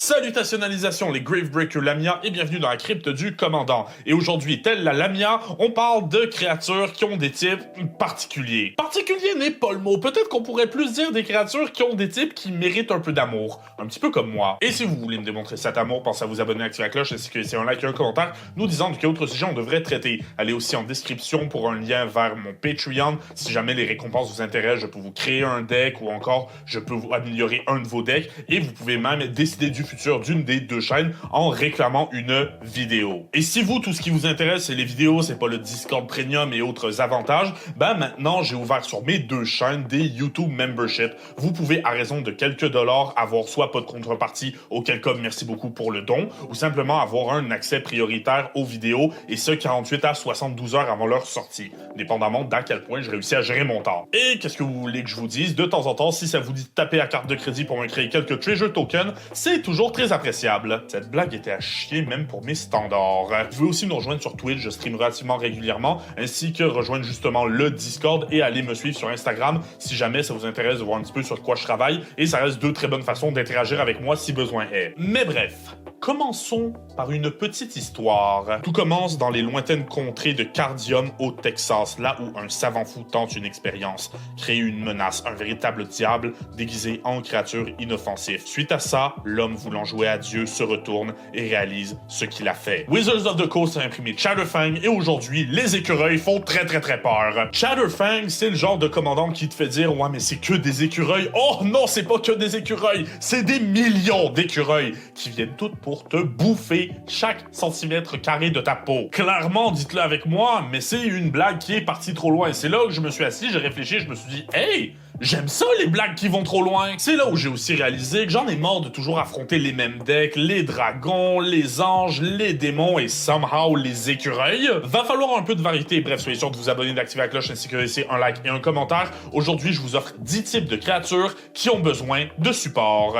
Salutationalisation les Gravebreaker Lamia et bienvenue dans la crypte du commandant. Et aujourd'hui, tel la Lamia, on parle de créatures qui ont des types particuliers. Particulier n'est pas le mot, peut-être qu'on pourrait plus dire des créatures qui ont des types qui méritent un peu d'amour. Un petit peu comme moi. Et si vous voulez me démontrer cet amour, pensez à vous abonner, activer la cloche ainsi que laisser un like et un commentaire nous disant de quel autre sujet on devrait traiter. Allez aussi en description pour un lien vers mon Patreon. Si jamais les récompenses vous intéressent, je peux vous créer un deck ou encore je peux vous améliorer un de vos decks et vous pouvez même décider du futur d'une des deux chaînes en réclamant une vidéo. Et si vous, tout ce qui vous intéresse, c'est les vidéos, c'est pas le Discord Premium et autres avantages, ben maintenant, j'ai ouvert sur mes deux chaînes des YouTube Membership. Vous pouvez, à raison de quelques dollars, avoir soit pas de contrepartie, auquel cas, merci beaucoup pour le don, ou simplement avoir un accès prioritaire aux vidéos, et ce, 48 à 72 heures avant leur sortie, dépendamment d'à quel point je réussis à gérer mon temps. Et qu'est-ce que vous voulez que je vous dise? De temps en temps, si ça vous dit de taper à carte de crédit pour me créer quelques treasure tokens, c'est toujours très appréciable. Cette blague était à chier même pour mes standards. Vous pouvez aussi nous rejoindre sur Twitch, je stream relativement régulièrement, ainsi que rejoindre justement le Discord et aller me suivre sur Instagram si jamais ça vous intéresse de voir un petit peu sur quoi je travaille, et ça reste deux très bonnes façons d'interagir avec moi si besoin est. Mais bref, commençons par une petite histoire. Tout commence dans les lointaines contrées de Cardium au Texas, là où un savant fou tente une expérience, créer une menace, un véritable diable déguisé en créature inoffensive. Suite à ça, l'homme voulant jouer à Dieu se retourne et réalise ce qu'il a fait. Wizards of the Coast a imprimé Chatterfang et aujourd'hui, les écureuils font très peur. Chatterfang, c'est le genre de commandant qui te fait dire « Ouais, mais c'est que des écureuils. » Oh non, c'est pas que des écureuils, c'est des millions d'écureuils qui viennent toutes pour te bouffer chaque centimètre carré de ta peau. Clairement, dites-le avec moi, mais c'est une blague qui est partie trop loin. C'est là que je me suis assis, j'ai réfléchi, je me suis dit « Hey! J'aime ça, les blagues qui vont trop loin. » C'est là où j'ai aussi réalisé que j'en ai marre de toujours affronter les mêmes decks, les dragons, les anges, les démons et somehow les écureuils. Va falloir un peu de variété. Bref, soyez sûr de vous abonner, d'activer la cloche ainsi que de laisser un like et un commentaire. Aujourd'hui, je vous offre 10 types de créatures qui ont besoin de support.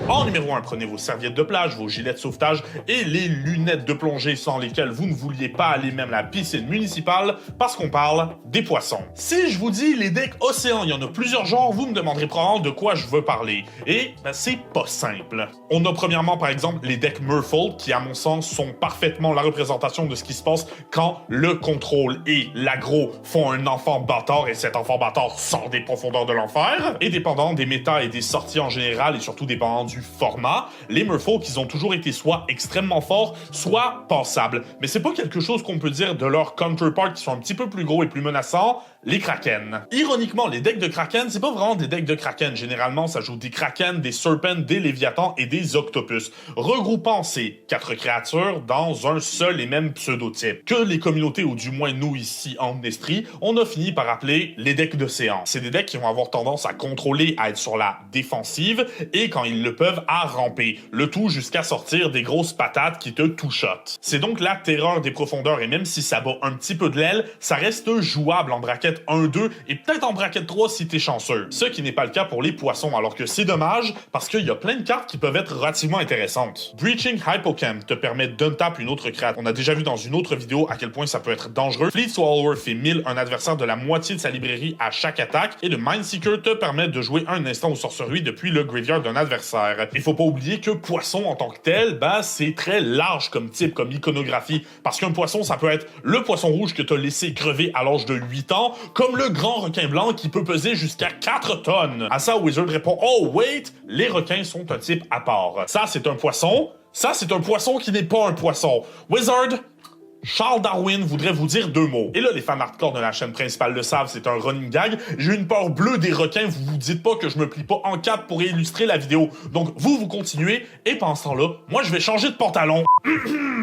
En numéro 1, prenez vos serviettes de plage, vos gilets de sauvetage et les lunettes de plongée sans lesquelles vous ne vouliez pas aller même à la piscine municipale parce qu'on parle des poissons. Si je vous dis les decks océans, il y en a plusieurs genres, vous me demanderez probablement de quoi je veux parler. Et ben, c'est pas simple. On a premièrement par exemple les decks Merfolk qui à mon sens sont parfaitement la représentation de ce qui se passe quand le contrôle et l'aggro font un enfant bâtard et cet enfant bâtard sort des profondeurs de l'enfer. Et dépendant des méta et des sorties en général et surtout dépendant du format, les Merfolk, ils ont toujours été soit extrêmement forts, soit passables. Mais c'est pas quelque chose qu'on peut dire de leurs counterparts qui sont un petit peu plus gros et plus menaçants, les Kraken. Ironiquement, les decks de Kraken, c'est pas vraiment des decks de Kraken. Généralement, ça joue des Kraken, des Serpents, des Léviathans et des Octopus, regroupant ces 4 créatures dans un seul et même pseudotype, que les communautés, ou du moins nous ici en Estrie, on a fini par appeler les decks d'océan. C'est des decks qui vont avoir tendance à contrôler, à être sur la défensive, et quand ils le peuvent, à ramper, le tout jusqu'à sortir des grosses patates qui te two-shot. C'est donc la terreur des profondeurs, et même si ça bat un petit peu de l'aile, ça reste jouable en bracket 1-2 et peut-être en bracket 3 si t'es chanceux. Ce qui n'est pas le cas pour les poissons, alors que c'est dommage parce qu'il y a plein de cartes qui peuvent être relativement intéressantes. Breaching Hippocamp te permet d'un-tap une autre créature. On a déjà vu dans une autre vidéo à quel point ça peut être dangereux. Fleet Swallower fait 1000 un adversaire de la moitié de sa librairie à chaque attaque, et le Mindseeker te permet de jouer un instant aux sorceries depuis le graveyard d'un adversaire. Il faut pas oublier que poisson en tant que tel, ben c'est très large comme type, comme iconographie, parce qu'un poisson, ça peut être le poisson rouge que t'as laissé crever à l'âge de 8 ans, comme le grand requin blanc qui peut peser jusqu'à 4 tonnes. À ça, Wizard répond « Oh wait, les requins sont un type à part. Ça, c'est un poisson. Ça, c'est un poisson qui n'est pas un poisson. Wizard, Charles Darwin voudrait vous dire 2 mots. » Et là, les fans hardcore de la chaîne principale le savent, c'est un running gag. J'ai une peur bleue des requins, vous vous dites pas que je me plie pas en 4 pour illustrer la vidéo. Donc, vous continuez, et pendant ce temps-là, moi, je vais changer de pantalon.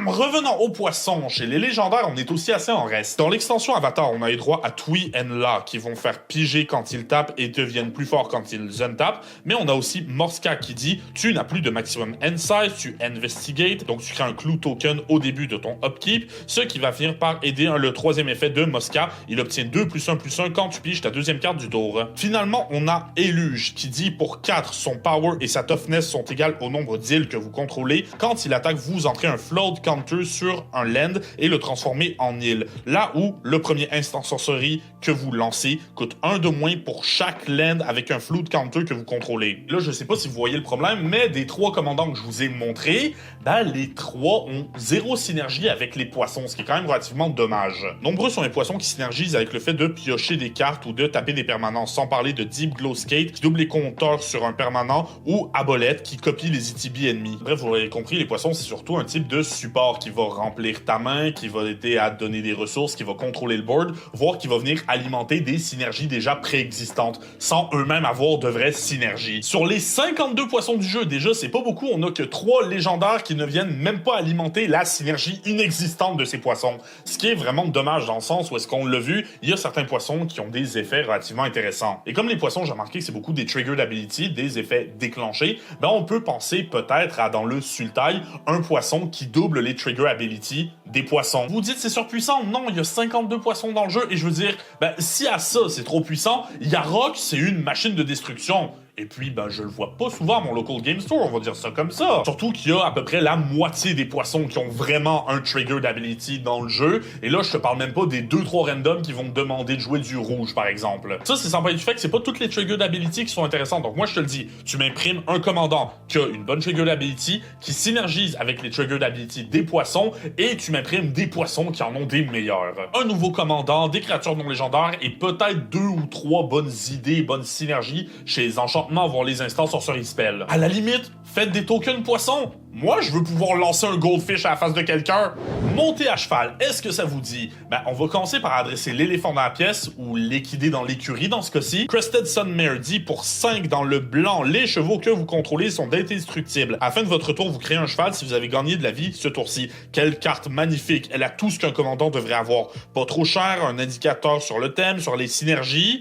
Revenons aux poissons, chez les légendaires, on est aussi assez en reste. Dans l'extension Avatar, on a les droits à Tui and La, qui vont faire piger quand ils tapent et deviennent plus forts quand ils untapent, mais on a aussi Morska qui dit « Tu n'as plus de maximum end size, tu investigate, donc tu crées un clue token au début de ton upkeep. ce qui va finir par aider le troisième effet de Mosca. Il obtient 2+1/+1 quand tu piges ta deuxième carte du tour. Finalement, on a Éluge qui dit pour 4, son power et sa toughness sont égales au nombre d'îles que vous contrôlez. Quand il attaque, vous entrez un float counter sur un land et le transformez en île. Là où le premier instant sorcerie que vous lancez coûte 1 de moins pour chaque land avec un float counter que vous contrôlez. Là, je sais pas si vous voyez le problème, mais des 3 commandants que je vous ai montrés, ben, les 3 ont 0 synergie avec les poissons, ce qui est quand même relativement dommage. Nombreux sont les poissons qui synergisent avec le fait de piocher des cartes ou de taper des permanents, sans parler de Deep Glow Skate qui double les compteurs sur un permanent ou Abolette qui copie les ETB ennemis. Bref, vous l'avez compris, les poissons c'est surtout un type de support qui va remplir ta main, qui va aider à te donner des ressources, qui va contrôler le board, voire qui va venir alimenter des synergies déjà préexistantes, sans eux-mêmes avoir de vraies synergies. Sur les 52 poissons du jeu, déjà c'est pas beaucoup, on a que 3 légendaires qui ne viennent même pas alimenter la synergie inexistante de ces poissons. Ce qui est vraiment dommage dans le sens où est-ce qu'on l'a vu, il y a certains poissons qui ont des effets relativement intéressants. Et comme les poissons, j'ai remarqué que c'est beaucoup des triggered ability, des effets déclenchés, ben on peut penser peut-être à dans le Sultai, un poisson qui double les trigger ability des poissons. Vous dites c'est surpuissant? Non, il y a 52 poissons dans le jeu et je veux dire, ben si à ça c'est trop puissant, Yarok c'est une machine de destruction. Et puis, ben, je le vois pas souvent à mon local game store, on va dire ça comme ça. Surtout qu'il y a à peu près la moitié des poissons qui ont vraiment un trigger d'ability dans le jeu. Et là, je te parle même pas des 2-3 randoms qui vont me demander de jouer du rouge, par exemple. Ça, c'est sans parler du fait que c'est pas toutes les triggers d'ability qui sont intéressantes. Donc moi, je te le dis, tu m'imprimes un commandant qui a une bonne trigger d'ability, qui synergise avec les triggers d'ability des poissons, et tu m'imprimes des poissons qui en ont des meilleurs. Un nouveau commandant, des créatures non légendaires, et peut-être 2 ou 3 bonnes idées, bonnes synergies chez les enchantements, voir les instants sorcery spell. À la limite, faites des tokens poissons. Moi, je veux pouvoir lancer un goldfish à la face de quelqu'un. Monter à cheval, est-ce que ça vous dit? Ben, on va commencer par adresser l'éléphant dans la pièce, ou l'équidé dans l'écurie dans ce cas-ci. Crested Sunmare dit pour 5 dans le blanc, les chevaux que vous contrôlez sont indestructibles. À la fin de votre tour, vous créez un cheval si vous avez gagné de la vie ce tour-ci. Quelle carte magnifique! Elle a tout ce qu'un commandant devrait avoir. Pas trop cher, un indicateur sur le thème, sur les synergies.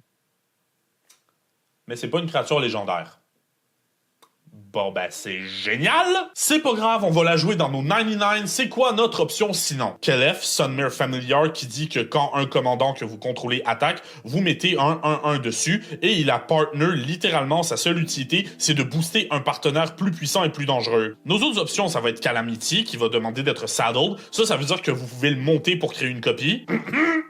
Mais c'est pas une créature légendaire. Bon ben c'est génial! C'est pas grave, on va la jouer dans nos 99, c'est quoi notre option sinon? Kelef, Sunmare Familiar, qui dit que quand un commandant que vous contrôlez attaque, vous mettez un 1-1 dessus, et il a partner, littéralement sa seule utilité, c'est de booster un partenaire plus puissant et plus dangereux. Nos autres options, ça va être Calamity, qui va demander d'être saddled, ça veut dire que vous pouvez le monter pour créer une copie.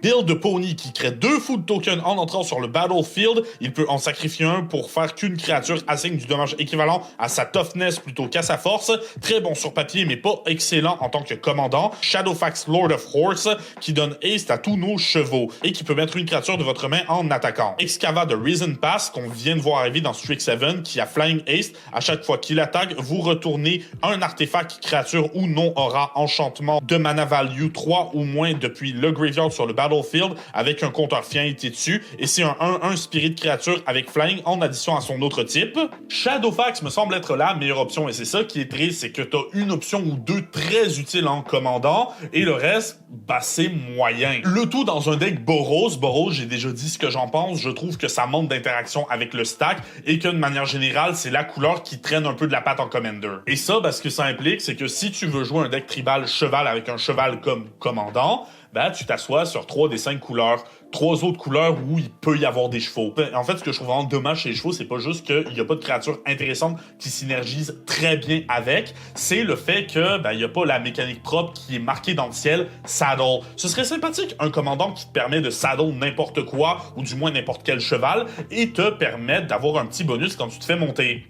Build de Pony, qui crée 2 food tokens en entrant sur le battlefield, il peut en sacrifier un pour faire qu'une créature assigne du dommage équivalent à sa toughness plutôt qu'à sa force. Très bon sur papier, mais pas excellent en tant que commandant. Shadowfax Lord of Horse, qui donne haste à tous nos chevaux, et qui peut mettre une créature de votre main en attaquant. Excava de Risen Pass, qu'on vient de voir arriver dans Strix 7, qui a Flying Haste. À chaque fois qu'il attaque, vous retournez un artefact, créature ou non aura enchantement de mana value 3 ou moins depuis le graveyard sur le battlefield, avec un compteur finalité dessus, et c'est un 1-1 spirit créature avec Flying en addition à son autre type. Shadowfax me semble être la meilleure option, et c'est ça qui est triste, c'est que t'as une option ou deux très utiles en commandant, et le reste, bah c'est moyen. Le tout dans un deck Boros. Boros, j'ai déjà dit ce que j'en pense, je trouve que ça manque d'interaction avec le stack, et que de manière générale, c'est la couleur qui traîne un peu de la patte en Commander. Et ça, ce que ça implique, c'est que si tu veux jouer un deck tribal cheval avec un cheval comme commandant, ben tu t'assois sur 3 des 5 couleurs, 3 autres couleurs où il peut y avoir des chevaux. En fait, ce que je trouve vraiment dommage chez les chevaux, c'est pas juste qu'il n'y a pas de créatures intéressantes qui synergisent très bien avec, c'est le fait que il n'y a pas la mécanique propre qui est marquée dans le ciel, saddle. Ce serait sympathique, un commandant qui te permet de saddle n'importe quoi, ou du moins n'importe quel cheval, et te permettre d'avoir un petit bonus quand tu te fais monter.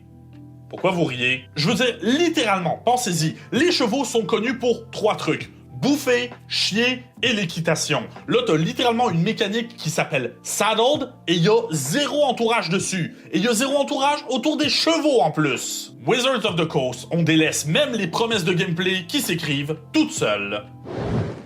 Pourquoi vous riez? Je veux dire, littéralement, pensez-y, les chevaux sont connus pour 3 trucs. Bouffer, chier et l'équitation. Là, t'as littéralement une mécanique qui s'appelle Saddled et il y a 0 entourage dessus. Et il y a 0 entourage autour des chevaux en plus. Wizards of the Coast, on délaisse même les promesses de gameplay qui s'écrivent toutes seules.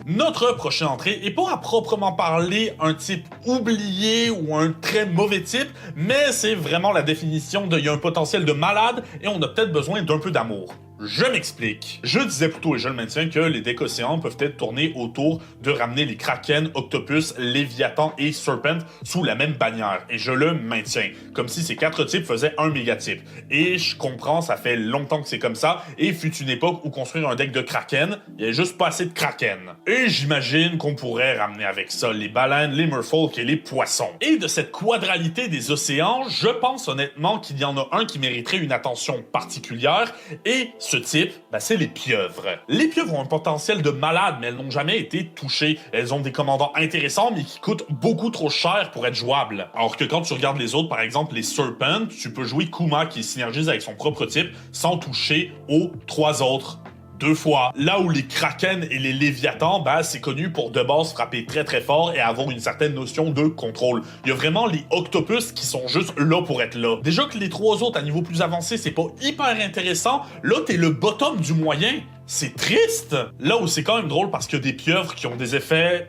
Notre prochaine entrée est pas à proprement parler un type oublié ou un très mauvais type, mais c'est vraiment la définition de il y a un potentiel de malade et on a peut-être besoin d'un peu d'amour. Je m'explique. Je disais plutôt, et je le maintiens, que les decks océans peuvent être tournés autour de ramener les Kraken, Octopus, Léviathan et Serpent sous la même bannière. Et je le maintiens. Comme si ces 4 types faisaient un mégatype. Et je comprends, ça fait longtemps que c'est comme ça, et fut une époque où construire un deck de Kraken, il n'y avait juste pas assez de Kraken. Et j'imagine qu'on pourrait ramener avec ça les baleines, les merfolk et les poissons. Et de cette quadralité des océans, je pense honnêtement qu'il y en a un qui mériterait une attention particulière, et ce type, c'est les pieuvres. Les pieuvres ont un potentiel de malade, mais elles n'ont jamais été touchées. Elles ont des commandants intéressants, mais qui coûtent beaucoup trop cher pour être jouables. Alors que quand tu regardes les autres, par exemple les Serpents, tu peux jouer Kuma qui synergise avec son propre type sans toucher aux 3 autres. 2 fois. Là où les Kraken et les Léviathans, c'est connu pour de base frapper très très fort et avoir une certaine notion de contrôle. Il y a vraiment les Octopus qui sont juste là pour être là. Déjà que les 3 autres à niveau plus avancé, c'est pas hyper intéressant, là t'es le bottom du moyen. C'est triste! Là où c'est quand même drôle parce qu'il y a des pieuvres qui ont des effets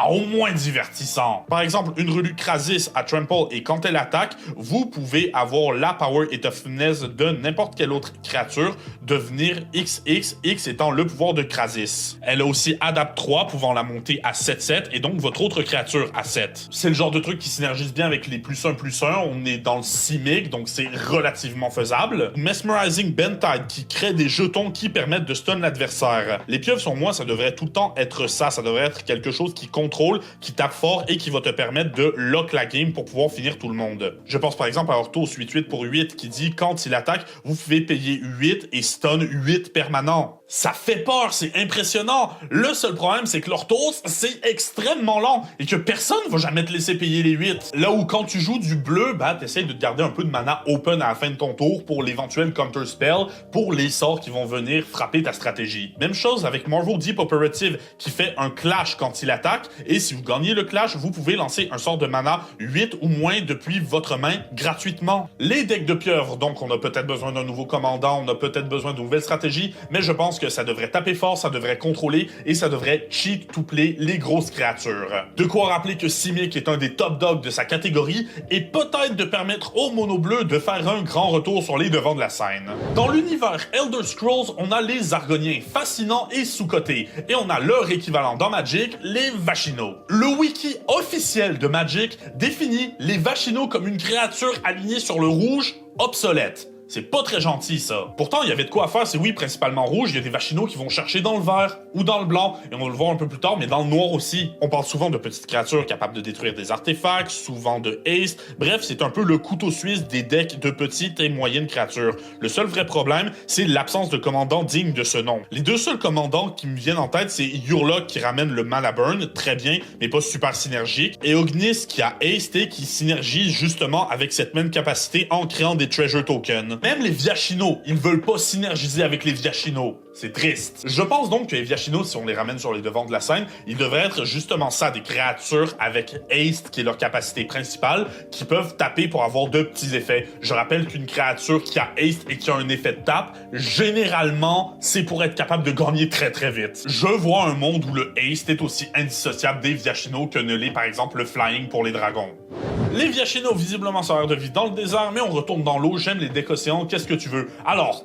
au moins divertissants. Par exemple, une relique Krasis à Trample et quand elle attaque, vous pouvez avoir la power et toughness de n'importe quelle autre créature devenir XX, X étant le pouvoir de Krasis. Elle a aussi Adapt 3 pouvant la monter à 7-7 et donc votre autre créature à 7. C'est le genre de truc qui synergise bien avec les +1/+1, on est dans le Simic donc c'est relativement faisable. Mesmerizing Bentide qui crée des jetons qui permettent de stun l'adversaire. Les pieuvres, sur moi, ça devrait tout le temps être ça. Ça devrait être quelque chose qui contrôle, qui tape fort et qui va te permettre de lock la game pour pouvoir finir tout le monde. Je pense par exemple à Orthos 8-8 pour 8 qui dit quand il attaque, vous pouvez payer 8 et stun 8 permanents. Ça fait peur, c'est impressionnant. Le seul problème, c'est que l'Orthos, c'est extrêmement lent et que personne va jamais te laisser payer les 8. Là où quand tu joues du bleu, t'essayes de te garder un peu de mana open à la fin de ton tour pour l'éventuel counter spell, pour les sorts qui vont venir frapper ta stratégie. Même chose avec Marvel Deep Operative qui fait un clash quand il attaque et si vous gagnez le clash, vous pouvez lancer un sort de mana 8 ou moins depuis votre main gratuitement. Les decks de pieuvres, donc on a peut-être besoin d'un nouveau commandant, on a peut-être besoin de nouvelles stratégies, mais je pense que ça devrait taper fort, ça devrait contrôler et ça devrait cheat to play les grosses créatures. De quoi rappeler que Simic est un des top dogs de sa catégorie et peut-être de permettre aux mono bleus de faire un grand retour sur les devants de la scène. Dans l'univers Elder Scrolls, on a les Argoniens, fascinants et sous-cotés, et on a leur équivalent dans Magic, les Vachino. Le wiki officiel de Magic définit les Vachino comme une créature alignée sur le rouge, obsolète. C'est pas très gentil, ça. Pourtant, il y avait de quoi faire, c'est oui, principalement rouge, il y a des Vachino qui vont chercher dans le vert ou dans le blanc, et on va le voir un peu plus tard, mais dans le noir aussi. On parle souvent de petites créatures capables de détruire des artefacts, souvent de haste, bref, c'est un peu le couteau suisse des decks de petites et moyennes créatures. Le seul vrai problème, c'est l'absence de commandant digne de ce nom. Les 2 seuls commandants qui me viennent en tête, c'est Yurlok qui ramène le mana burn, très bien, mais pas super synergique, et Ognis qui a haste et qui synergise justement avec cette même capacité en créant des treasure tokens. Même les Viachino, ils veulent pas synergiser avec les Viachino. C'est triste. Je pense donc que les Viachino, si on les ramène sur les devants de la scène, ils devraient être justement ça, des créatures avec haste, qui est leur capacité principale, qui peuvent taper pour avoir de petits effets. Je rappelle qu'une créature qui a haste et qui a un effet de tape, généralement, c'est pour être capable de gagner très très vite. Je vois un monde où le haste est aussi indissociable des Viachino que ne l'est par exemple le flying pour les dragons. Les Viachino, visiblement, ça a l'air de vivre dans le désert, mais on retourne dans l'eau. J'aime les decks océans, qu'est-ce que tu veux? Alors,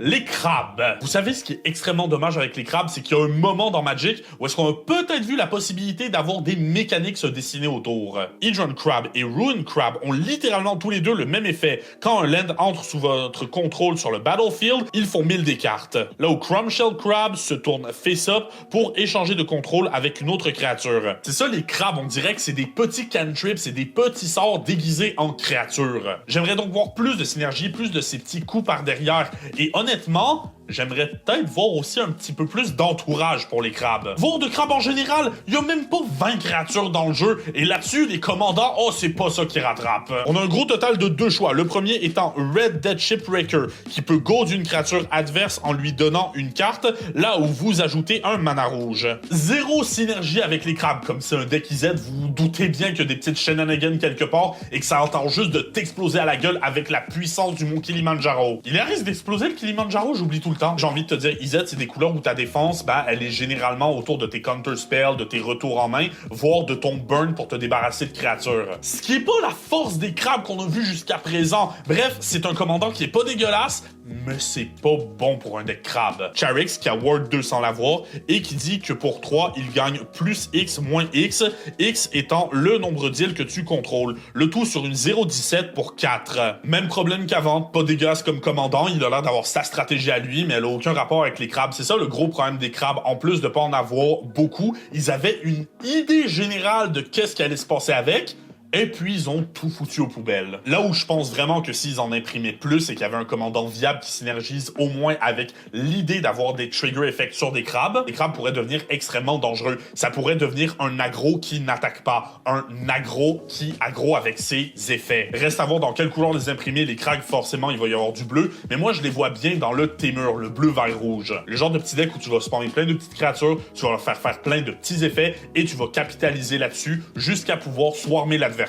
les crabes. Vous savez ce qui est extrêmement dommage avec les crabes, c'est qu'il y a un moment dans Magic où est-ce qu'on a peut-être vu la possibilité d'avoir des mécaniques se dessiner autour. Hedron Crab et Ruin Crab ont littéralement tous les deux le même effet. Quand un land entre sous votre contrôle sur le battlefield, ils font 1000 des cartes. Là où Crumbshell Crab se tourne face-up pour échanger de contrôle avec une autre créature. C'est ça les crabes, on dirait que c'est des petits cantrips, c'est des petits sorts déguisés en créatures. J'aimerais donc voir plus de synergie, plus de ces petits coups par derrière et honnêtement, j'aimerais peut-être voir aussi un petit peu plus d'entourage pour les crabes. Voir de crabes en général, il y a même pas 20 créatures dans le jeu, et là-dessus, les commandants, c'est pas ça qui rattrape. On a un gros total de 2 choix, le premier étant Red Dead Shipbreaker, qui peut go d'une créature adverse en lui donnant une carte, là où vous ajoutez un mana rouge. Zéro synergie avec les crabes, comme c'est un deck IZ, vous vous doutez bien qu'il y a des petites shenanigans quelque part, et que ça entend juste de t'exploser à la gueule avec la puissance du mont Kilimanjaro. Il risque d'exploser le Kilimanjaro Kilimanjaro, j'oublie tout le temps. J'ai envie de te dire, IZ, c'est des couleurs où ta défense, elle est généralement autour de tes counter spells, de tes retours en main, voire de ton burn pour te débarrasser de créatures. Ce qui est pas la force des crabes qu'on a vu jusqu'à présent. Bref, c'est un commandant qui est pas dégueulasse, mais c'est pas bon pour un deck crabe. Charix qui a Ward 2 sans l'avoir et qui dit que pour 3, il gagne plus X moins X, X étant le nombre d'îles que tu contrôles. Le tout sur une 0,17 pour 4. Même problème qu'avant, pas dégueulasse comme commandant, il a l'air d'avoir sa stratégie à lui, mais elle a aucun rapport avec les crabes. C'est ça le gros problème des crabes, en plus de pas en avoir beaucoup, ils avaient une idée générale de qu'est-ce qui allait se passer avec, et puis ils ont tout foutu aux poubelles. Là où je pense vraiment que s'ils en imprimaient plus et qu'il y avait un commandant viable qui synergise au moins avec l'idée d'avoir des trigger effects sur des crabes, les crabes pourraient devenir extrêmement dangereux. Ça pourrait devenir un aggro qui n'attaque pas, un aggro qui aggro avec ses effets. Reste à voir dans quelle couleur les imprimer, les crabes forcément il va y avoir du bleu, mais moi je les vois bien dans le Temur, le bleu vert rouge. Le genre de petit deck où tu vas spawner plein de petites créatures, tu vas leur faire plein de petits effets et tu vas capitaliser là-dessus jusqu'à pouvoir swarmer l'adversaire.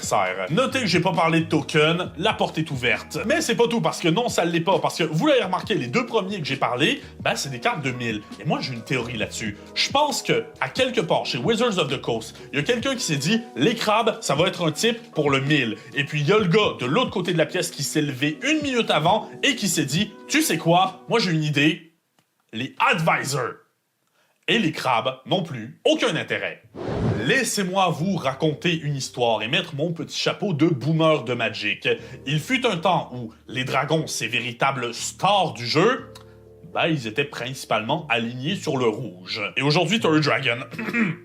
Notez que j'ai pas parlé de token, la porte est ouverte. Mais c'est pas tout, parce que non, ça l'est pas, parce que vous l'avez remarqué, les deux premiers que j'ai parlé, c'est des cartes de 1000. Et moi, j'ai une théorie là-dessus. Je pense que, à quelque part, chez Wizards of the Coast, il y a quelqu'un qui s'est dit, les crabes, ça va être un type pour le 1000. Et puis, il y a le gars de l'autre côté de la pièce qui s'est levé 1 minute avant et qui s'est dit, tu sais quoi, moi j'ai une idée, les advisors. Et les crabes non plus, aucun intérêt. Laissez-moi vous raconter une histoire et mettre mon petit chapeau de boomer de Magic. Il fut un temps où les dragons, ces véritables stars du jeu, ils étaient principalement alignés sur le rouge. Et aujourd'hui, t'as un dragon.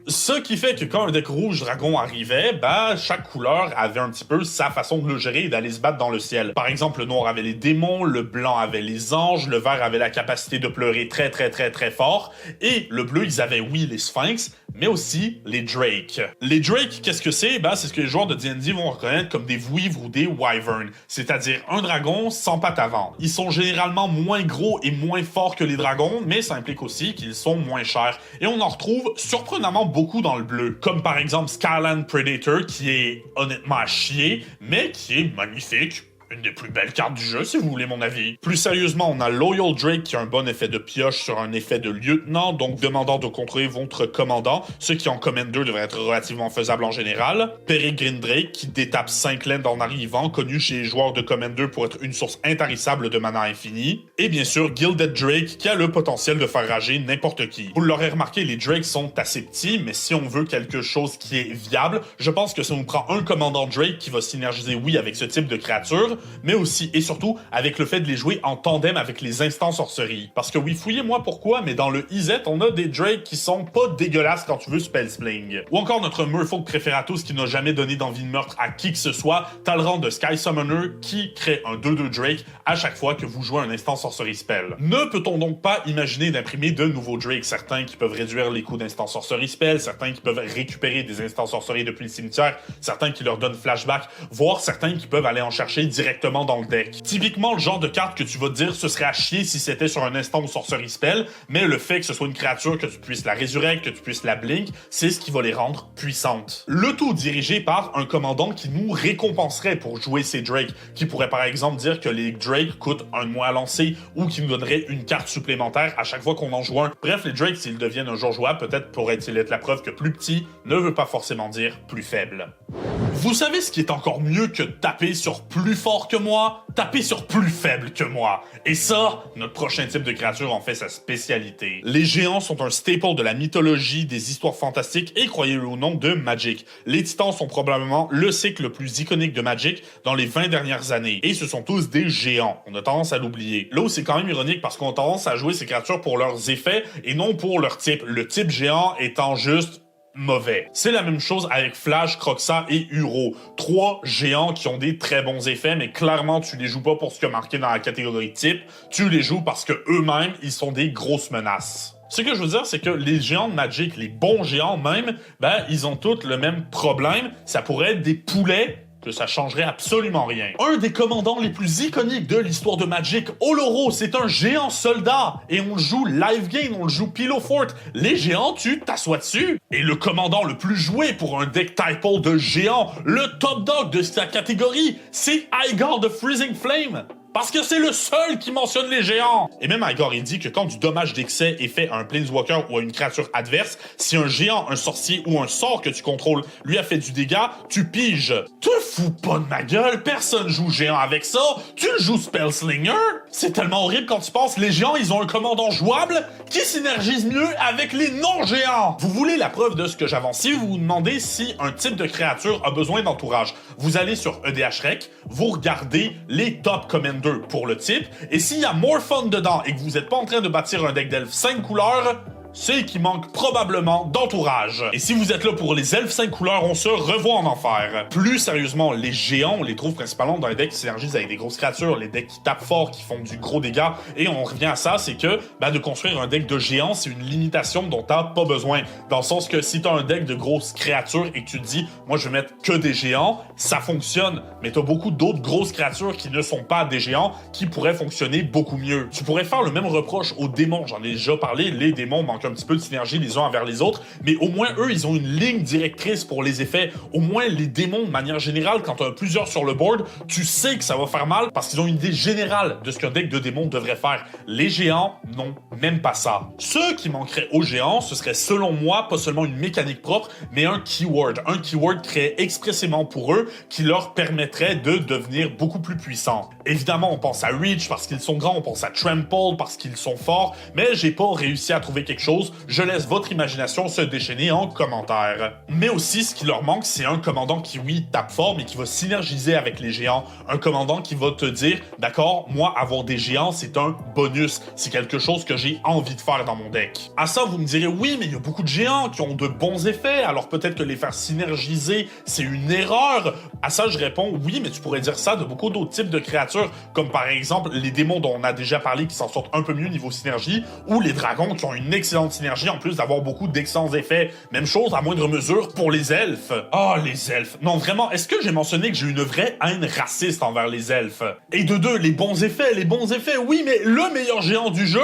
Ce qui fait que quand un deck rouge dragon arrivait, chaque couleur avait un petit peu sa façon de le gérer et d'aller se battre dans le ciel. Par exemple, le noir avait les démons, le blanc avait les anges, le vert avait la capacité de pleurer très très très très fort, et le bleu, ils avaient oui les sphinx, mais aussi les Drake. Les Drake, qu'est-ce que c'est? C'est ce que les joueurs de D&D vont reconnaître comme des vouivres ou des wyverns, c'est-à-dire un dragon sans pattes avant. Ils sont généralement moins gros et moins forts que les dragons, mais ça implique aussi qu'ils sont moins chers. Et on en retrouve surprenamment beaucoup dans le bleu, comme par exemple Skyland Predator, qui est honnêtement à chier, mais qui est magnifique. Une des plus belles cartes du jeu, si vous voulez mon avis. Plus sérieusement, on a Loyal Drake qui a un bon effet de pioche sur un effet de lieutenant, donc demandant de contrôler votre commandant, ce qui en Commander devrait être relativement faisable en général. Peregrine Drake qui détape 5 lands en arrivant, connu chez les joueurs de Commander pour être une source intarissable de mana infinie. Et bien sûr, Gilded Drake qui a le potentiel de faire rager n'importe qui. Vous l'aurez remarqué, les Drakes sont assez petits, mais si on veut quelque chose qui est viable, je pense que si on prend un commandant Drake qui va synergiser, oui, avec ce type de créature, mais aussi et surtout avec le fait de les jouer en tandem avec les instants sorceries. Parce que oui, fouillez-moi pourquoi, mais dans le IZ, on a des Drake qui sont pas dégueulasses quand tu veux Spellspling. Ou encore notre Merfolk Preferatus qui n'a jamais donné d'envie de meurtre à qui que ce soit, Talrand de Sky Summoner qui crée un 2-2 Drake à chaque fois que vous jouez un instant sorcery spell. Ne peut-on donc pas imaginer d'imprimer de nouveaux Drake, certains qui peuvent réduire les coûts d'instant sorcery spell, certains qui peuvent récupérer des instants sorcery depuis le cimetière, certains qui leur donnent flashback, voire certains qui peuvent aller en chercher directement dans le deck. Typiquement, le genre de carte que tu vas te dire ce serait à chier si c'était sur un instant ou sorcery spell, mais le fait que ce soit une créature, que tu puisses la résurrecte, que tu puisses la blink, c'est ce qui va les rendre puissantes. Le tout dirigé par un commandant qui nous récompenserait pour jouer ces Drake, qui pourrait par exemple dire que les Drake coûtent 1 mois à lancer ou qui nous donnerait une carte supplémentaire à chaque fois qu'on en joue un. Bref, les Drake, s'ils deviennent un jour jouables, peut-être pourrait-il être la preuve que plus petit ne veut pas forcément dire plus faible. Vous savez ce qui est encore mieux que taper sur plus fort que moi? Taper sur plus faible que moi. Et ça, notre prochain type de créature en fait sa spécialité. Les géants sont un staple de la mythologie, des histoires fantastiques et, croyez-le ou non, de Magic. Les titans sont probablement le cycle le plus iconique de Magic dans les 20 dernières années. Et ce sont tous des géants. On a tendance à l'oublier. Là où c'est quand même ironique parce qu'on a tendance à jouer ces créatures pour leurs effets et non pour leur type. Le type géant étant juste mauvais. C'est la même chose avec Flash, Kroxa et Uro. 3 géants qui ont des très bons effets, mais clairement, tu les joues pas pour ce qui a marqué dans la catégorie type. Tu les joues parce que eux-mêmes, ils sont des grosses menaces. Ce que je veux dire, c'est que les géants de Magic, les bons géants même, ils ont tous le même problème. Ça pourrait être des poulets, que ça changerait absolument rien. Un des commandants les plus iconiques de l'histoire de Magic, Oloro, c'est un géant soldat, et on le joue live game, on le joue Pillow Fort. Les géants, tu t'assois dessus. Et le commandant le plus joué pour un deck type de géant, le top dog de sa catégorie, c'est Igor de Freezing Flame. Parce que c'est le seul qui mentionne les géants! Et même Igor, il dit que quand du dommage d'excès est fait à un Planeswalker ou à une créature adverse, si un géant, un sorcier ou un sort que tu contrôles lui a fait du dégât, tu piges. Te fous pas de ma gueule, personne joue géant avec ça, tu le joues Spellslinger? C'est tellement horrible quand tu penses, les géants, ils ont un commandant jouable qui synergise mieux avec les non-géants! Vous voulez la preuve de ce que j'avance? Si vous vous demandez si un type de créature a besoin d'entourage, vous allez sur EDH Rec, vous regardez les top commanders pour le type, et s'il y a More Fun dedans et que vous n'êtes pas en train de bâtir un deck d'elfes 5 couleurs, c'est qu'il manque probablement d'entourage. Et si vous êtes là pour les elfes 5 couleurs, on se revoit en enfer. Plus sérieusement, les géants, on les trouve principalement dans les decks qui synergisent avec des grosses créatures, les decks qui tapent fort, qui font du gros dégâts, et on revient à ça, c'est que de construire un deck de géants, c'est une limitation dont t'as pas besoin. Dans le sens que si t'as un deck de grosses créatures et que tu te dis, moi je vais mettre que des géants, ça fonctionne, mais t'as beaucoup d'autres grosses créatures qui ne sont pas des géants, qui pourraient fonctionner beaucoup mieux. Tu pourrais faire le même reproche aux démons, j'en ai déjà parlé, les démons manquent un petit peu de synergie les uns envers les autres, mais au moins eux, ils ont une ligne directrice pour les effets. Au moins, les démons, de manière générale, quand tu as plusieurs sur le board, tu sais que ça va faire mal parce qu'ils ont une idée générale de ce qu'un deck de démons devrait faire. Les géants n'ont même pas ça. Ce qui manquerait aux géants, ce serait selon moi, pas seulement une mécanique propre, mais un keyword. Un keyword créé expressément pour eux qui leur permettrait de devenir beaucoup plus puissants. Évidemment, on pense à Reach parce qu'ils sont grands, on pense à Trample parce qu'ils sont forts, mais j'ai pas réussi à trouver quelque chose. Je laisse votre imagination se déchaîner en commentaire. Mais aussi, ce qui leur manque, c'est un commandant qui, oui, tape fort, mais qui va synergiser avec les géants. Un commandant qui va te dire, d'accord, moi, avoir des géants, c'est un bonus. C'est quelque chose que j'ai envie de faire dans mon deck. À ça, vous me direz, oui, mais il y a beaucoup de géants qui ont de bons effets, alors peut-être que les faire synergiser, c'est une erreur. À ça, je réponds, oui, mais tu pourrais dire ça de beaucoup d'autres types de créatures, comme par exemple les démons dont on a déjà parlé qui s'en sortent un peu mieux niveau synergie, ou les dragons qui ont une excellente synergie en plus d'avoir beaucoup d'excellents effets. Même chose à moindre mesure pour les elfes. Ah, les elfes. Non, vraiment, est-ce que j'ai mentionné que j'ai une vraie haine raciste envers les elfes? Et de deux, les bons effets, oui, mais le meilleur géant du jeu,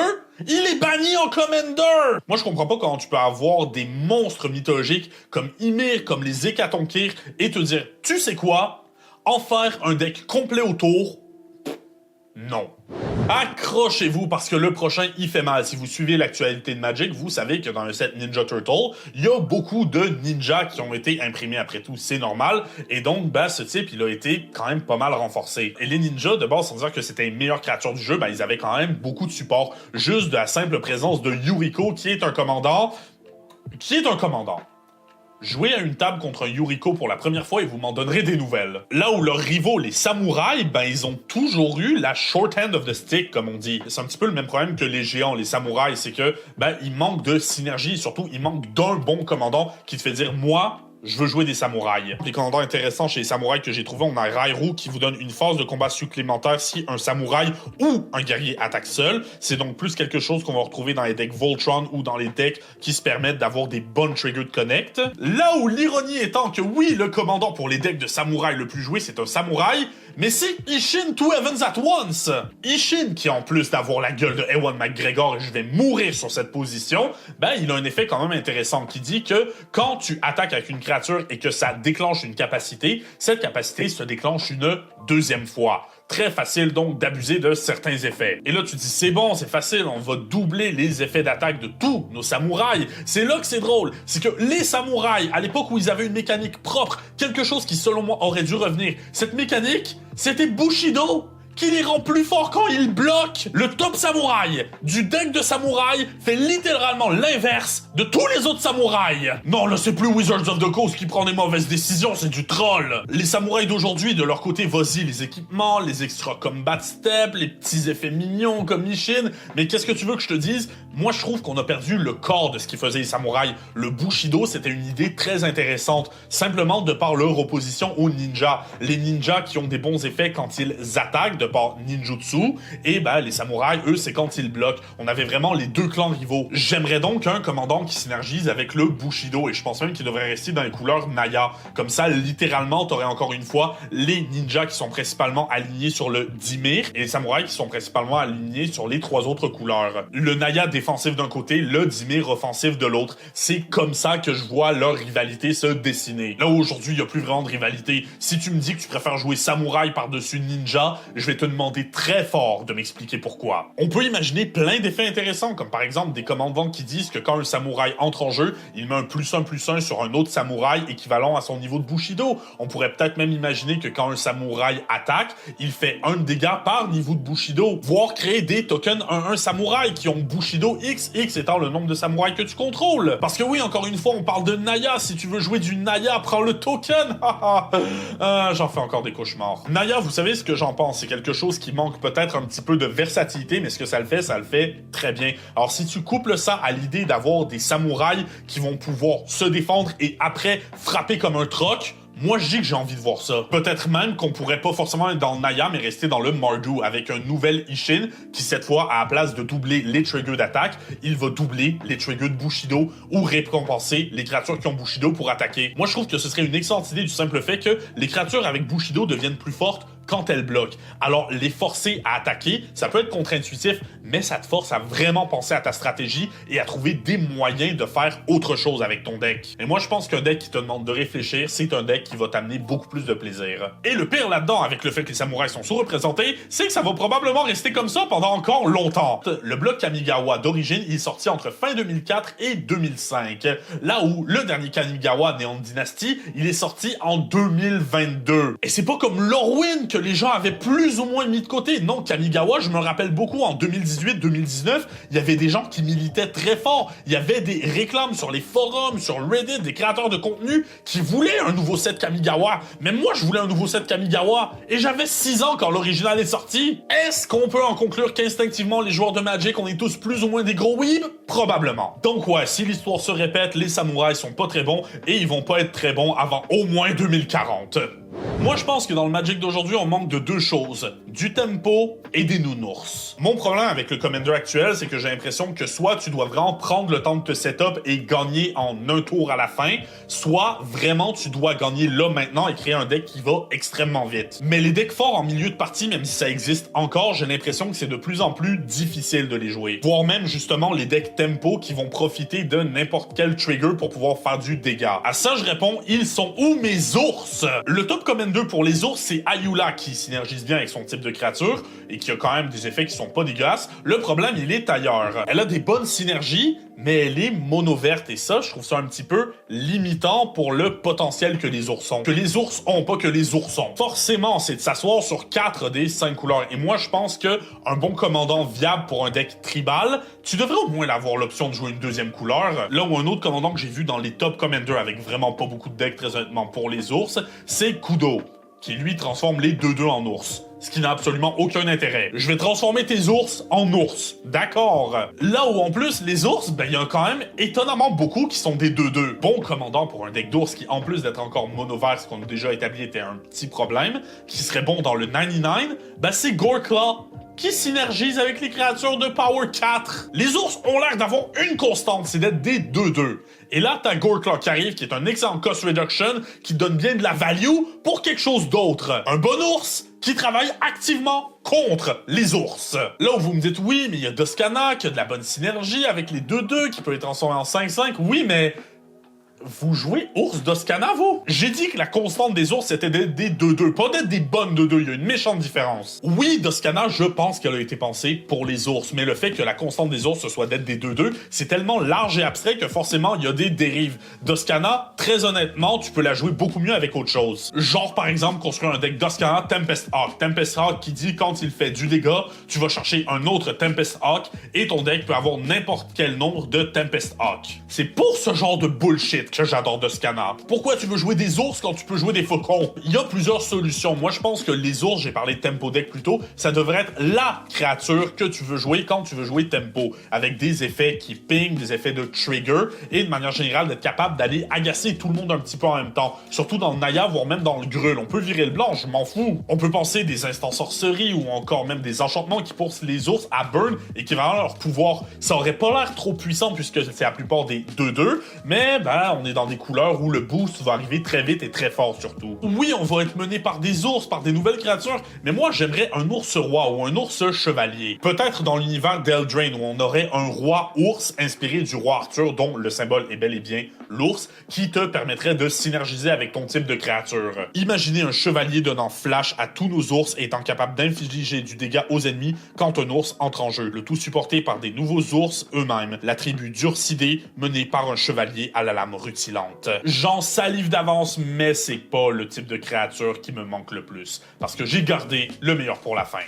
il est banni en Commander! Moi, je comprends pas comment tu peux avoir des monstres mythologiques comme Ymir, comme les Hécatonkir, et te dire, tu sais quoi? En faire un deck complet autour? Non. Accrochez-vous parce que le prochain, il fait mal. Si vous suivez l'actualité de Magic, vous savez que dans le set Ninja Turtle, il y a beaucoup de ninjas qui ont été imprimés après tout. C'est normal. Et donc, ce type, il a été quand même pas mal renforcé. Et les ninjas, de base, sans dire que c'était les meilleures créatures du jeu, ils avaient quand même beaucoup de support. Juste de la simple présence de Yuriko, qui est un commandant. Jouez à une table contre un Yuriko pour la première fois et vous m'en donnerez des nouvelles. Là où leurs rivaux, les samouraïs, ils ont toujours eu la short end of the stick, comme on dit. C'est un petit peu le même problème que les géants, les samouraïs, c'est que, ils manquent de synergie et surtout, ils manquent d'un bon commandant qui te fait dire, moi, je veux jouer des samouraïs. Les commandants intéressants chez les samouraïs que j'ai trouvé, on a Rairu qui vous donne une phase de combat supplémentaire si un samouraï ou un guerrier attaque seul. C'est donc plus quelque chose qu'on va retrouver dans les decks Voltron ou dans les decks qui se permettent d'avoir des bonnes triggers de connect. Là où l'ironie étant que oui, le commandant pour les decks de samouraï le plus joué, c'est un samouraï, mais c'est Isshin Two Heavens at Once! Isshin, qui en plus d'avoir la gueule de Ewan McGregor, et je vais mourir sur cette position, il a un effet quand même intéressant qui dit que quand tu attaques avec une créature et que ça déclenche une capacité, cette capacité se déclenche une deuxième fois. Très facile donc d'abuser de certains effets. Et là tu dis c'est bon, c'est facile, on va doubler les effets d'attaque de tous nos samouraïs. C'est là que c'est drôle, c'est que les samouraïs, à l'époque où ils avaient une mécanique propre, quelque chose qui selon moi aurait dû revenir, cette mécanique, c'était Bushido, qui les rend plus forts quand ils bloquent. Le top samouraï du deck de samouraï fait littéralement l'inverse de tous les autres samouraïs. Non, là, c'est plus Wizards of the Coast qui prend des mauvaises décisions, c'est du troll. Les samouraïs d'aujourd'hui, de leur côté, vas-y, les équipements, les extra combat step, les petits effets mignons comme Isshin, mais qu'est-ce que tu veux que je te dise? Moi, je trouve qu'on a perdu le corps de ce qui faisait les samouraïs. Le Bushido, c'était une idée très intéressante, simplement de par leur opposition aux ninjas. Les ninjas qui ont des bons effets quand ils attaquent, de par ninjutsu, et les samouraïs, eux, c'est quand ils bloquent. On avait vraiment les deux clans rivaux. J'aimerais donc un commandant qui synergise avec le Bushido, et je pense même qu'il devrait rester dans les couleurs Naya. Comme ça, littéralement, t'aurais encore une fois les ninjas qui sont principalement alignés sur le Dimir, et les samouraïs qui sont principalement alignés sur les trois autres couleurs. Le Naya défensif d'un côté, le Dimir offensif de l'autre. C'est comme ça que je vois leur rivalité se dessiner. Là, aujourd'hui, il n'y a plus vraiment de rivalité. Si tu me dis que tu préfères jouer samouraï par-dessus ninja, je vais vais te demander très fort de m'expliquer pourquoi. On peut imaginer plein d'effets intéressants, comme par exemple des commandants qui disent que quand un samouraï entre en jeu, il met un +1/+1 sur un autre samouraï équivalent à son niveau de Bushido. On pourrait peut-être même imaginer que quand un samouraï attaque, il fait 1 de dégâts par niveau de Bushido. Voire créer des tokens 1-1 samouraï qui ont Bushido X, X étant le nombre de samouraïs que tu contrôles. Parce que oui, encore une fois, on parle de Naya. Si tu veux jouer du Naya, prends le token. J'en fais encore des cauchemars. Naya, vous savez ce que j'en pense? C'est quelque chose qui manque peut-être un petit peu de versatilité, mais ce que ça le fait très bien. Alors si tu couples ça à l'idée d'avoir des samouraïs qui vont pouvoir se défendre et après frapper comme un troc, moi, je dis que j'ai envie de voir ça. Peut-être même qu'on pourrait pas forcément être dans le Naya, mais rester dans le Mardu avec un nouvel Isshin qui, cette fois, à la place de doubler les triggers d'attaque, il va doubler les triggers de Bushido ou récompenser les créatures qui ont Bushido pour attaquer. Moi, je trouve que ce serait une excellente idée du simple fait que les créatures avec Bushido deviennent plus fortes quand elles bloquent. Alors, les forcer à attaquer, ça peut être contre-intuitif, mais ça te force à vraiment penser à ta stratégie et à trouver des moyens de faire autre chose avec ton deck. Et moi, je pense qu'un deck qui te demande de réfléchir, c'est un deck qui va t'amener beaucoup plus de plaisir. Et le pire là-dedans, avec le fait que les samouraïs sont sous-représentés, c'est que ça va probablement rester comme ça pendant encore longtemps. Le bloc Kamigawa d'origine, il est sorti entre fin 2004 et 2005, là où le dernier Kamigawa Neon Dynasty, il est sorti en 2022. Et c'est pas comme Lorwyn que les gens avaient plus ou moins mis de côté. Non, Kamigawa, je me rappelle beaucoup, en 2018-2019, il y avait des gens qui militaient très fort. Il y avait des réclames sur les forums, sur Reddit, des créateurs de contenu qui voulaient un nouveau set Kamigawa. Même moi, je voulais un nouveau set Kamigawa. Et j'avais 6 ans quand l'original est sorti. Est-ce qu'on peut en conclure qu'instinctivement, les joueurs de Magic, on est tous plus ou moins des gros weebs? Probablement. Donc ouais, si l'histoire se répète, les samouraïs sont pas très bons et ils vont pas être très bons avant au moins 2040. Moi, je pense que dans le Magic d'aujourd'hui, on manque de 2 choses. Du tempo et des nounours. Mon problème avec le Commander actuel, c'est que j'ai l'impression que soit tu dois vraiment prendre le temps de te setup et gagner en un tour à la fin, soit vraiment tu dois gagner là maintenant et créer un deck qui va extrêmement vite. Mais les decks forts en milieu de partie, même si ça existe encore, j'ai l'impression que c'est de plus en plus difficile de les jouer. Voire même justement les decks tempo qui vont profiter de n'importe quel trigger pour pouvoir faire du dégât. À ça, je réponds, ils sont où mes ours? Le top Commander pour les ours, c'est Ayula qui synergise bien avec son type de créature et qui a quand même des effets qui sont pas dégueulasses. Le problème, il est ailleurs. Elle a des bonnes synergies, mais elle est mono-verte et ça, je trouve ça un petit peu limitant pour le potentiel que les ours ont. Que les ours ont, pas que les ours ont. Forcément, c'est de s'asseoir sur 4 des 5 couleurs. Et moi, je pense que un bon commandant viable pour un deck tribal, tu devrais au moins avoir l'option de jouer une deuxième couleur. Là où un autre commandant que j'ai vu dans les top commanders avec vraiment pas beaucoup de decks, très honnêtement, pour les ours, c'est Kudo, qui lui transforme les 2-2 en ours. Ce qui n'a absolument aucun intérêt. Je vais transformer tes ours en ours. D'accord. Là où en plus, les ours, ben il y a quand même étonnamment beaucoup qui sont des 2-2. Bon commandant pour un deck d'ours qui, en plus d'être encore mono-vert, ce qu'on a déjà établi était un petit problème, qui serait bon dans le 99, ben c'est Goreclaw, qui synergise avec les créatures de Power 4. Les ours ont l'air d'avoir une constante, c'est d'être des 2-2. Et là, t'as Goreclaw qui arrive, qui est un excellent cost reduction, qui donne bien de la value pour quelque chose d'autre. Un bon ours qui travaille activement contre les ours. Là où vous me dites, oui, mais il y a Doskana qui a de la bonne synergie avec les 2-2, qui peut être transformé en 5-5. Oui, mais vous jouez ours Doskana, vous? J'ai dit que la constante des ours, c'était d'être des 2-2, pas d'être des bonnes 2-2. Il y a une méchante différence. Oui, Doskana, je pense qu'elle a été pensée pour les ours, mais le fait que la constante des ours, ce soit d'être des 2-2, c'est tellement large et abstrait que forcément, il y a des dérives. Doskana, très honnêtement, tu peux la jouer beaucoup mieux avec autre chose. Genre, par exemple, construire un deck Doskana Tempest Hawk. Tempest Hawk qui dit, quand il fait du dégât, tu vas chercher un autre Tempest Hawk et ton deck peut avoir n'importe quel nombre de Tempest Hawk. C'est pour ce genre de bullshit que j'adore Doskana. Pourquoi tu veux jouer des ours quand tu peux jouer des faucons? Il y a plusieurs solutions. Moi, je pense que les ours, j'ai parlé de tempo deck plus tôt, ça devrait être la créature que tu veux jouer quand tu veux jouer tempo, avec des effets qui ping, des effets de trigger, et de manière générale, d'être capable d'aller agacer tout le monde un petit peu en même temps. Surtout dans le Naya, voire même dans le Grul. On peut virer le blanc, je m'en fous. On peut penser des instants sorceries ou encore même des enchantements qui poussent les ours à burn et qui vraiment leur pouvoir. Ça aurait pas l'air trop puissant puisque c'est la plupart des 2-2, mais ben, on est dans des couleurs où le boost va arriver très vite et très fort surtout. Oui, on va être mené par des ours, par des nouvelles créatures, mais moi j'aimerais un ours roi ou un ours chevalier. Peut-être dans l'univers d'Eldraine où on aurait un roi ours inspiré du roi Arthur, dont le symbole est bel et bien l'ours, qui te permettrait de synergiser avec ton type de créature. Imaginez un chevalier donnant flash à tous nos ours et étant capable d'infliger du dégât aux ennemis quand un ours entre en jeu, le tout supporté par des nouveaux ours eux-mêmes, la tribu d'Ursidé menée par un chevalier à la lame rutilante. J'en salive d'avance, mais c'est pas le type de créature qui me manque le plus, parce que j'ai gardé le meilleur pour la fin.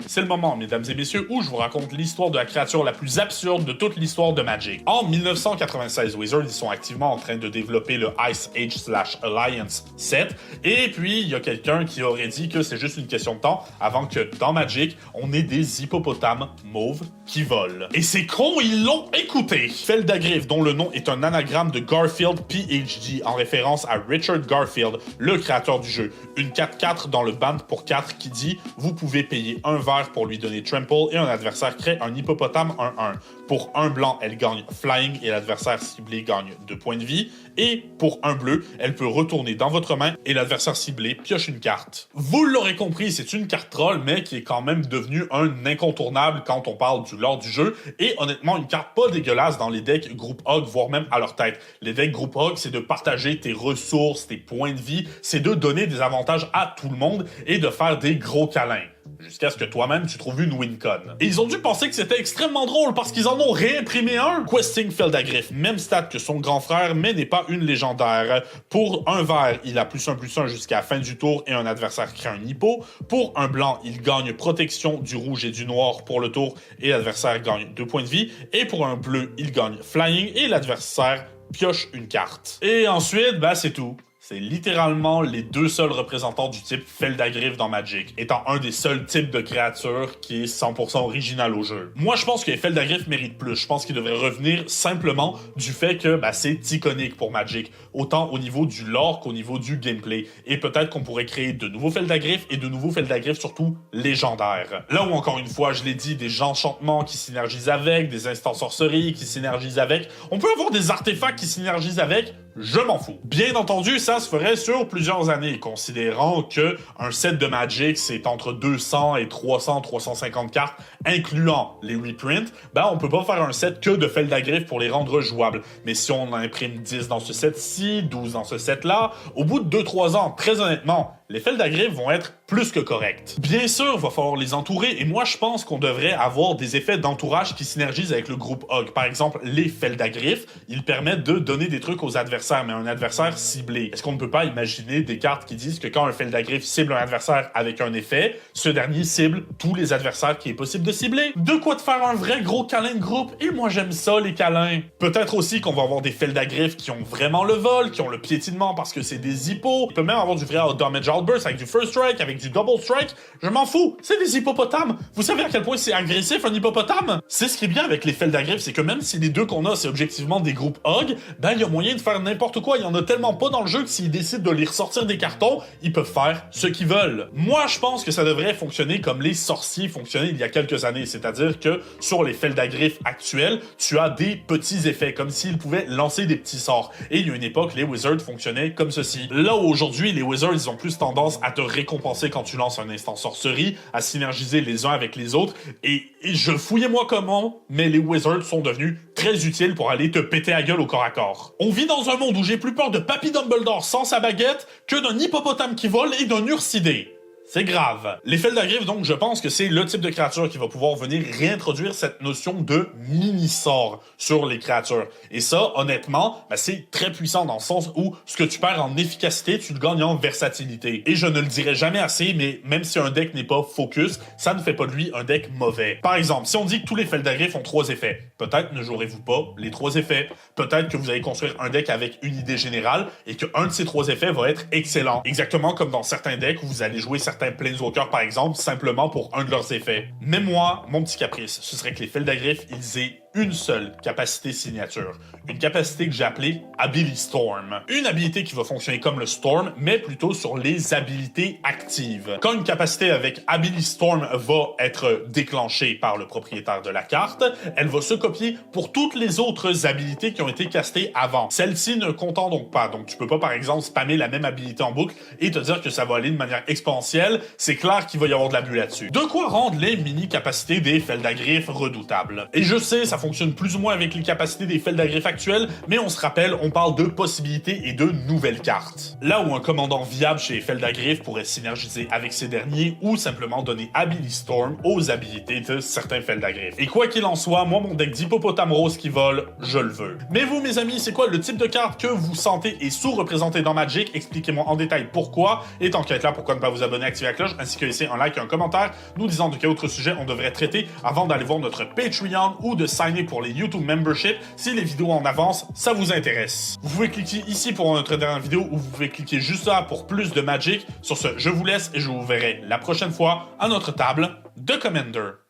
C'est le moment, mesdames et messieurs, où je vous raconte l'histoire de la créature la plus absurde de toute l'histoire de Magic. En 1996, Wizards, ils sont activement en train de développer le Ice Age/Alliance set, et puis il y a quelqu'un qui aurait dit que c'est juste une question de temps avant que, dans Magic, on ait des hippopotames mauves qui volent. Et c'est con, ils l'ont écouté! Feldagrif, dont le nom est un anagramme de Garfield PhD, en référence à Richard Garfield, le créateur du jeu. Une 4/4 dans le band pour 4 qui dit « Vous pouvez payer un vert pour lui donner Trample et un adversaire crée un hippopotame 1/1. Pour un blanc, elle gagne Flying et l'adversaire ciblé gagne 2 points de vie. Et pour un bleu, elle peut retourner dans votre main et l'adversaire ciblé pioche une carte. Vous l'aurez compris, c'est une carte troll, mais qui est quand même devenue un incontournable quand on parle du lore du jeu. Et honnêtement, une carte pas dégueulasse dans les decks Group Hog, voire même à leur tête. Les decks Group Hog, c'est de partager tes ressources, tes points de vie, c'est de donner des avantages à tout le monde et de faire des gros câlins. Jusqu'à ce que toi-même tu trouves une win-con. Et ils ont dû penser que c'était extrêmement drôle parce qu'ils en ont réimprimé un. Questing Feldagrif, même stat que son grand frère, mais n'est pas une légendaire. Pour un vert, il a +1/+1 jusqu'à la fin du tour et un adversaire crée un hippo. Pour un blanc, il gagne protection du rouge et du noir pour le tour et l'adversaire gagne 2 points de vie. Et pour un bleu, il gagne Flying et l'adversaire pioche une carte. Et ensuite, c'est tout. C'est littéralement les deux seuls représentants du type Feldagrif dans Magic, étant un des seuls types de créatures qui est 100% original au jeu. Moi, je pense que les Feldagrif méritent plus. Je pense qu'ils devraient revenir simplement du fait que c'est iconique pour Magic, autant au niveau du lore qu'au niveau du gameplay. Et peut-être qu'on pourrait créer de nouveaux Feldagrif et de nouveaux Feldagrif surtout légendaires. Là où, encore une fois, je l'ai dit, des enchantements qui synergisent avec, des instants sorceries qui synergisent avec. On peut avoir des artefacts qui synergisent avec. Je m'en fous. Bien entendu, ça se ferait sur plusieurs années, considérant que un set de Magic, c'est entre 200 et 350 cartes, incluant les reprints, on peut pas faire un set que de Feldagrif pour les rendre jouables. Mais si on en imprime 10 dans ce set-ci, 12 dans ce set-là, au bout de 2-3 ans, très honnêtement, les Feldagrif vont être plus que corrects. Bien sûr, il va falloir les entourer, et moi je pense qu'on devrait avoir des effets d'entourage qui synergisent avec le groupe Hog. Par exemple, les Feldagrif, ils permettent de donner des trucs aux adversaires, mais un adversaire ciblé. Est-ce qu'on ne peut pas imaginer des cartes qui disent que quand un Feldagrif cible un adversaire avec un effet, ce dernier cible tous les adversaires qui est possible de cibler? De quoi te faire un vrai gros câlin de groupe, et moi j'aime ça les câlins. Peut-être aussi qu'on va avoir des Feldagrif qui ont vraiment le vol, qui ont le piétinement parce que c'est des hippos. Il peut même avoir du vrai damage outburst avec du first strike, avec du double strike. Je m'en fous, c'est des hippopotames. Vous savez à quel point c'est agressif un hippopotame? C'est ce qui est bien avec les Feldagrif, c'est que même si les deux qu'on a c'est objectivement des groupes Hog, il y a moyen de faire n'importe quoi. Il y en a tellement pas dans le jeu que s'ils décident de les ressortir des cartons, ils peuvent faire ce qu'ils veulent. Moi, je pense que ça devrait fonctionner comme les sorciers fonctionnaient il y a quelques années, c'est-à-dire que sur les Feldagrif actuels, tu as des petits effets, comme s'ils pouvaient lancer des petits sorts. Et il y a une époque, les Wizards fonctionnaient comme ceci. Là où aujourd'hui, les Wizards, ils ont plus tendance à te récompenser quand tu lances un instant sorcerie, à synergiser les uns avec les autres, et je fouillais moi comment, mais les Wizards sont devenus très utiles pour aller te péter la gueule au corps à corps. On vit dans un monde où j'ai plus peur de Papy Dumbledore sans sa baguette que d'un hippopotame qui vole et d'un ursidé. C'est grave. Les Feldagrif, donc, je pense que c'est le type de créature qui va pouvoir venir réintroduire cette notion de mini-sort sur les créatures. Et ça, honnêtement, c'est très puissant dans le sens où ce que tu perds en efficacité, tu le gagnes en versatilité. Et je ne le dirai jamais assez, mais même si un deck n'est pas focus, ça ne fait pas de lui un deck mauvais. Par exemple, si on dit que tous les Feldagrif ont 3 effets, peut-être ne jouerez-vous pas les 3 effets. Peut-être que vous allez construire un deck avec une idée générale et qu'un de ces 3 effets va être excellent. Exactement comme dans certains decks où vous allez jouer certains Planeswalkers, par exemple, simplement pour un de leurs effets. Mais moi, mon petit caprice, ce serait que les Feldagrif, ils aient une seule capacité signature. Une capacité que j'ai appelée Ability Storm. Une habilité qui va fonctionner comme le Storm, mais plutôt sur les habilités actives. Quand une capacité avec Ability Storm va être déclenchée par le propriétaire de la carte, elle va se copier pour toutes les autres habilités qui ont été castées avant. Celle-ci ne comptant donc pas. Donc tu peux pas par exemple spammer la même habilité en boucle et te dire que ça va aller de manière exponentielle. C'est clair qu'il va y avoir de l'abus là-dessus. De quoi rendre les mini-capacités des Feldagriffe redoutables. Et je sais, ça fonctionne plus ou moins avec les capacités des Feldagriffe actuelles, mais on se rappelle, on parle de possibilités et de nouvelles cartes. Là où un commandant viable chez Feldagriffe pourrait synergiser avec ces derniers ou simplement donner Ability Storm aux habilités de certains Feldagriffe. Et quoi qu'il en soit, moi mon deck d'hippopotame rose qui vole, je le veux. Mais vous mes amis, c'est quoi le type de carte que vous sentez est sous-représenté dans Magic? Expliquez-moi en détail pourquoi, et tant qu'à être là, pourquoi ne pas vous abonner, activer la cloche, ainsi que laisser un like et un commentaire nous disant de quel autre sujet on devrait traiter avant d'aller voir notre Patreon ou de signer pour les YouTube Membership si les vidéos en avance, ça vous intéresse. Vous pouvez cliquer ici pour notre dernière vidéo ou vous pouvez cliquer juste là pour plus de Magic. Sur ce, je vous laisse et je vous verrai la prochaine fois à notre table de Commander.